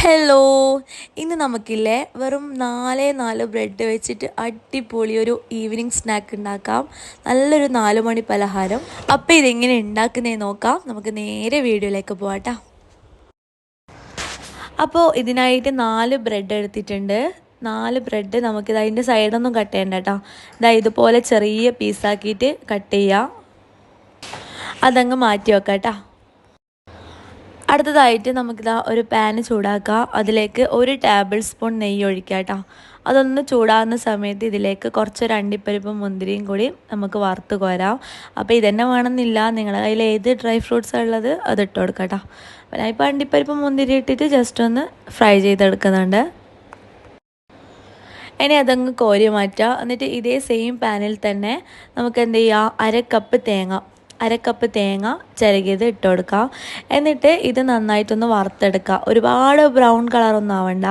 Hello, ഇന്ന് നമുക്കില്ലേ വെറും 4 bread വെച്ചിട്ട് അടിപൊളി ഒരു ഈവനിങ് സ്നാക്ക് ഉണ്ടാക്കാം. നല്ലൊരു 4 മണി പലഹാരം. അപ്പോൾ ഇതെങ്ങനെ ഉണ്ടാക്കുന്നതെന്ന് നോക്കാം. നമുക്ക് നേരെ വീഡിയോയിലേക്ക് പോകാട്ടോ. അപ്പോൾ ഇതിനായിട്ട് 4 ബ്രെഡ് എടുത്തിട്ടുണ്ട്. 4 ബ്രെഡ് നമുക്കിത് അതിൻ്റെ സൈഡൊന്നും കട്ട് ചെയ്യണ്ട കേട്ടോ. ഇതുപോലെ ചെറിയ പീസാക്കിയിട്ട് കട്ട് ചെയ്യുക. അതങ്ങ് മാറ്റി വെക്കാം കേട്ടോ. അടുത്തതായിട്ട് നമുക്കിതാ ഒരു പാന് ചൂടാക്കുക. അതിലേക്ക് 1 ടേബിൾ സ്പൂൺ നെയ്യ് ഒഴിക്കുക കേട്ടോ. അതൊന്ന് ചൂടാകുന്ന സമയത്ത് ഇതിലേക്ക് കുറച്ചൊരു അണ്ടിപ്പരിപ്പും മുന്തിരിയും കൂടി നമുക്ക് വറുത്ത് കോരാം. അപ്പോൾ ഇതന്നെ വേണമെന്നില്ല, നിങ്ങളുടെ കയ്യിൽ ഏത് ഡ്രൈ ഫ്രൂട്ട്സാണ് ഉള്ളത് അത് ഇട്ട് കൊടുക്കാം കേട്ടോ. അപ്പോൾ ഞാൻ ഇപ്പോൾ അണ്ടിപ്പരിപ്പും മുന്തിരി ഇട്ടിട്ട് ജസ്റ്റ് ഒന്ന് ഫ്രൈ ചെയ്തെടുക്കുന്നുണ്ട്. ഇനി അതങ്ങ് കോരി മാറ്റുക. എന്നിട്ട് ഇതേ സെയിം പാനിൽ തന്നെ നമുക്ക് എന്ത് ചെയ്യുക, അര കപ്പ് തേങ്ങ ചിരകിയത് ഇട്ട് കൊടുക്കുക. എന്നിട്ട് ഇത് നന്നായിട്ടൊന്ന് വറുത്തെടുക്കുക. ഒരുപാട് ബ്രൗൺ കളറൊന്നും ആവണ്ട,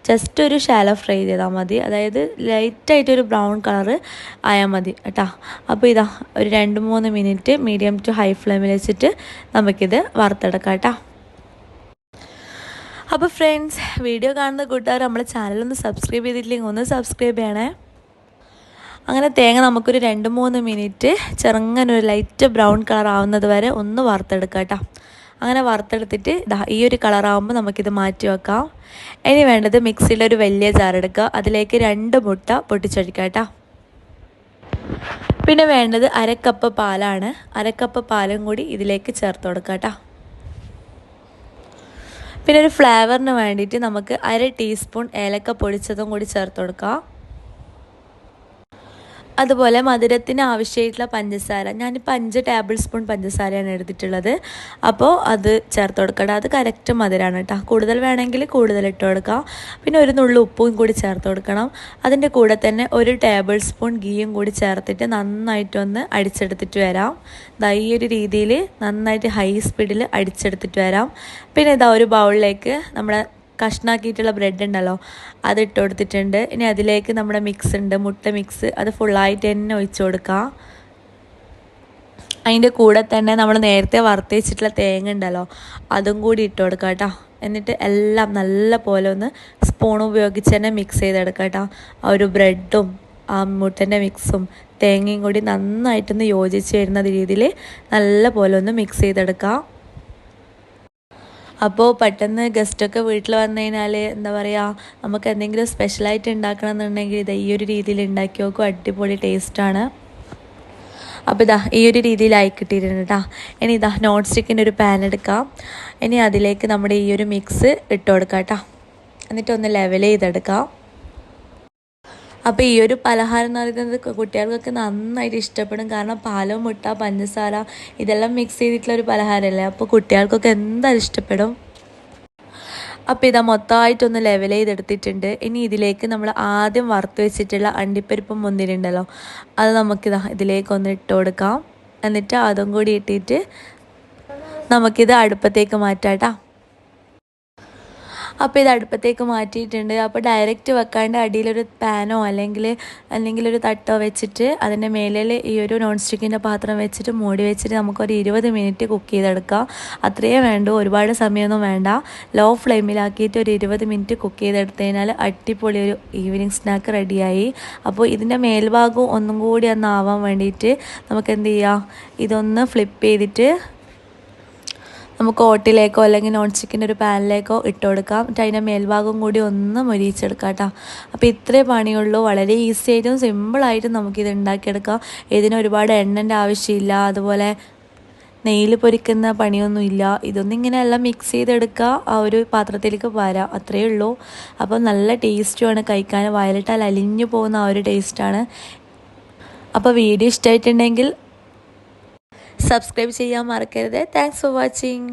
ജസ്റ്റ് ഒരു ഷാലോ ഫ്രൈ ചെയ്താൽ മതി. അതായത് ലൈറ്റായിട്ടൊരു ബ്രൗൺ കളറ് ആയാൽ മതി കേട്ടോ. അപ്പോൾ ഇതാ ഒരു 2-3 മിനിറ്റ് മീഡിയം ടു ഹൈ ഫ്ലെയിമിൽ വെച്ചിട്ട് നമുക്കിത് വറുത്തെടുക്കാം കേട്ടോ. അപ്പോൾ ഫ്രണ്ട്സ്, വീഡിയോ കാണുന്ന കൂട്ടുകാർ നമ്മുടെ ചാനലൊന്ന് സബ്സ്ക്രൈബ് ചെയ്തിട്ടില്ലെങ്കിൽ ഒന്ന് സബ്സ്ക്രൈബ് ചെയ്യണേ. അങ്ങനെ തേങ്ങ നമുക്കൊരു 2-3 മിനിറ്റ് ചെറുങ്ങനൊരു ലൈറ്റ് ബ്രൗൺ കളർ ആവുന്നത് വരെ ഒന്ന് വറുത്തെടുക്കാം കേട്ടോ. അങ്ങനെ വറുത്തെടുത്തിട്ട് ഈ ഒരു കളറാകുമ്പോൾ നമുക്കിത് മാറ്റി വെക്കാം. ഇനി വേണ്ടത് മിക്സിയിലൊരു വലിയ ജാർ എടുക്കുക. അതിലേക്ക് 2 മുട്ട പൊട്ടിച്ചൊഴിക്കുക കേട്ടോ. പിന്നെ വേണ്ടത് അരക്കപ്പ് പാലാണ്. അരക്കപ്പ് പാലും കൂടി ഇതിലേക്ക് ചേർത്ത് കൊടുക്കുക കേട്ടോ. പിന്നെ ഒരു ഫ്ലേവറിന് വേണ്ടിയിട്ട് നമുക്ക് 1/2 ടീസ്പൂൺ ഏലക്ക പൊടിച്ചതും കൂടി ചേർത്ത് കൊടുക്കാം. അതുപോലെ മധുരത്തിന് ആവശ്യമായിട്ടുള്ള പഞ്ചസാര, ഞാനിപ്പോൾ 5 ടേബിൾ സ്പൂൺ പഞ്ചസാരയാണ് എടുത്തിട്ടുള്ളത്. അപ്പോൾ അത് ചേർത്ത് കൊടുക്കണം. അത് കറക്റ്റ് മധുരമാണ് കേട്ടോ. കൂടുതൽ വേണമെങ്കിൽ കൂടുതൽ ഇട്ട് കൊടുക്കാം. പിന്നെ ഒരു നുള്ളു ഉപ്പും കൂടി ചേർത്ത് കൊടുക്കണം. അതിൻ്റെ കൂടെ തന്നെ 1 ടേബിൾ സ്പൂൺ ഗീയും കൂടി ചേർത്തിട്ട് നന്നായിട്ടൊന്ന് അടിച്ചെടുത്തിട്ട് വരാം. ഈ ഒരു രീതിയിൽ നന്നായിട്ട് ഹൈ സ്പീഡിൽ അടിച്ചെടുത്തിട്ട് വരാം. പിന്നെ ഒരു ബൗളിലേക്ക് നമ്മുടെ കഷ്ണാക്കിയിട്ടുള്ള ബ്രെഡ് ഉണ്ടല്ലോ, അതിട്ട് കൊടുത്തിട്ടുണ്ട്. ഇനി അതിലേക്ക് നമ്മുടെ മിക്സ് ഉണ്ട്, മുട്ട മിക്സ്, അത് ഫുള്ളായിട്ട് തന്നെ ഒഴിച്ചു കൊടുക്കുക. അതിൻ്റെ കൂടെ തന്നെ നമ്മൾ നേരത്തെ വറുത്ത് വെച്ചിട്ടുള്ള തേങ്ങ ഉണ്ടല്ലോ, അതും കൂടി ഇട്ട് കൊടുക്കുക കേട്ടോ. എന്നിട്ട് എല്ലാം നല്ല പോലെ ഒന്ന് സ്പൂൺ ഉപയോഗിച്ച് തന്നെ മിക്സ് ചെയ്തെടുക്കുക കേട്ടോ. ആ ഒരു ബ്രെഡും ആ മുട്ടൻ്റെ മിക്സും തേങ്ങയും കൂടി നന്നായിട്ടൊന്ന് യോജിച്ച് വരുന്ന രീതിയിൽ നല്ല പോലെ ഒന്ന് മിക്സ് ചെയ്തെടുക്കുക. അപ്പോൾ പെട്ടെന്ന് ഗസ്റ്റൊക്കെ വീട്ടിൽ വന്നു കഴിഞ്ഞാൽ എന്താ പറയുക, നമുക്ക് എന്തെങ്കിലും സ്പെഷ്യലായിട്ട് ഉണ്ടാക്കണം എന്നുണ്ടെങ്കിൽ ഈ ഒരു രീതിയിൽ ഉണ്ടാക്കി നോക്കും. അടിപൊളി ടേസ്റ്റാണ്. അപ്പോൾ ഈ ഒരു രീതിയിലായി കിട്ടിയിട്ടുണ്ട് കേട്ടോ. ഇനി നോൺ സ്റ്റിക്കിൻ്റെ ഒരു പാൻ എടുക്കാം. ഇനി അതിലേക്ക് നമ്മുടെ ഈ ഒരു മിക്സ് ഇട്ട് കൊടുക്കാം കേട്ടോ. എന്നിട്ടൊന്ന് ലെവൽ ചെയ്തെടുക്കാം. അപ്പോൾ ഈ ഒരു പലഹാരം എന്ന് പറയുന്നത് കുട്ടികൾക്കൊക്കെ നന്നായിട്ട് ഇഷ്ടപ്പെടും. കാരണം പാലോ, മുട്ട, പഞ്ചസാര ഇതെല്ലാം മിക്സ് ചെയ്തിട്ടുള്ള ഒരു പലഹാരമല്ലേ. അപ്പോൾ കുട്ടികൾക്കൊക്കെ എന്തായാലും ഇഷ്ടപ്പെടും. അപ്പോൾ മൊത്തമായിട്ടൊന്ന് ലെവൽ ചെയ്തെടുത്തിട്ടുണ്ട്. ഇനി ഇതിലേക്ക് നമ്മൾ ആദ്യം വറുത്ത് വെച്ചിട്ടുള്ള അണ്ടിപ്പരിപ്പും മുന്തിരി ഉണ്ടല്ലോ, അത് ഇതിലേക്കൊന്ന് ഇട്ട് കൊടുക്കാം. എന്നിട്ട് അതും കൂടി ഇട്ടിട്ട് നമുക്കിത് അടുപ്പത്തേക്ക് മാറ്റാം കേട്ടോ. അപ്പോൾ ഇത് അടുപ്പത്തേക്ക് മാറ്റിയിട്ടുണ്ട്. അപ്പോൾ ഡയറക്റ്റ് വെക്കാണ്ട് അടിയിലൊരു പാനോ അല്ലെങ്കിൽ ഒരു തട്ടോ വെച്ചിട്ട് അതിൻ്റെ മേലിൽ ഈ ഒരു നോൺ സ്റ്റിക്കിൻ്റെ പാത്രം വെച്ചിട്ട് മൂടി വെച്ചിട്ട് നമുക്കൊരു 20 മിനിറ്റ് കുക്ക് ചെയ്തെടുക്കാം. അത്രയേ വേണ്ടൂ, ഒരുപാട് സമയമൊന്നും വേണ്ട. ലോ ഫ്ലെയിമിലാക്കിയിട്ട് ഒരു 20 മിനിറ്റ് കുക്ക് ചെയ്തെടുത്ത് കഴിഞ്ഞാൽ അടിപൊളി ഒരു ഈവനിങ് സ്നാക്ക് റെഡിയായി. അപ്പോൾ ഇതിൻ്റെ മേൽഭാഗവും ഒന്നും കൂടി ആവാൻ വേണ്ടിയിട്ട് നമുക്ക് എന്ത് ചെയ്യാം, ഇതൊന്ന് ഫ്ലിപ്പ് ചെയ്തിട്ട് നമുക്ക് ഓട്ടിലേക്കോ അല്ലെങ്കിൽ നോൺ സ്റ്റിക്കിൻ്റെ ഒരു പാനിലേക്കോ ഇട്ട് കൊടുക്കാം. എന്നിട്ട് അതിൻ്റെ മേൽഭാഗം കൂടി ഒന്ന് മൊരിയിച്ചെടുക്കാം കേട്ടോ. അപ്പോൾ ഇത്രേ പണിയുള്ളൂ. വളരെ ഈസി ആയിട്ടും സിമ്പിളായിട്ടും നമുക്കിത് ഉണ്ടാക്കിയെടുക്കാം. ഇതിന് ഒരുപാട് എണ്ണൻ്റെ ആവശ്യമില്ല, അതുപോലെ നെയ്യിൽ പൊരിക്കുന്ന പണിയൊന്നുമില്ല. ഇതൊന്നിങ്ങനെ എല്ലാം മിക്സ് ചെയ്തെടുക്കുക, ആ ഒരു പാത്രത്തിലേക്ക് പോരാം, അത്രയേ ഉള്ളൂ. അപ്പോൾ നല്ല ടേസ്റ്റുമാണ് കഴിക്കാൻ. വയലിട്ടാൽ അലിഞ്ഞു പോകുന്ന ആ ഒരു ടേസ്റ്റാണ്. അപ്പോൾ വീഡിയോ ഇഷ്ടമായിട്ടുണ്ടെങ്കിൽ സബ്സ്ക്രൈബ് ചെയ്യാൻ മറക്കരുത്. Thanks for watching.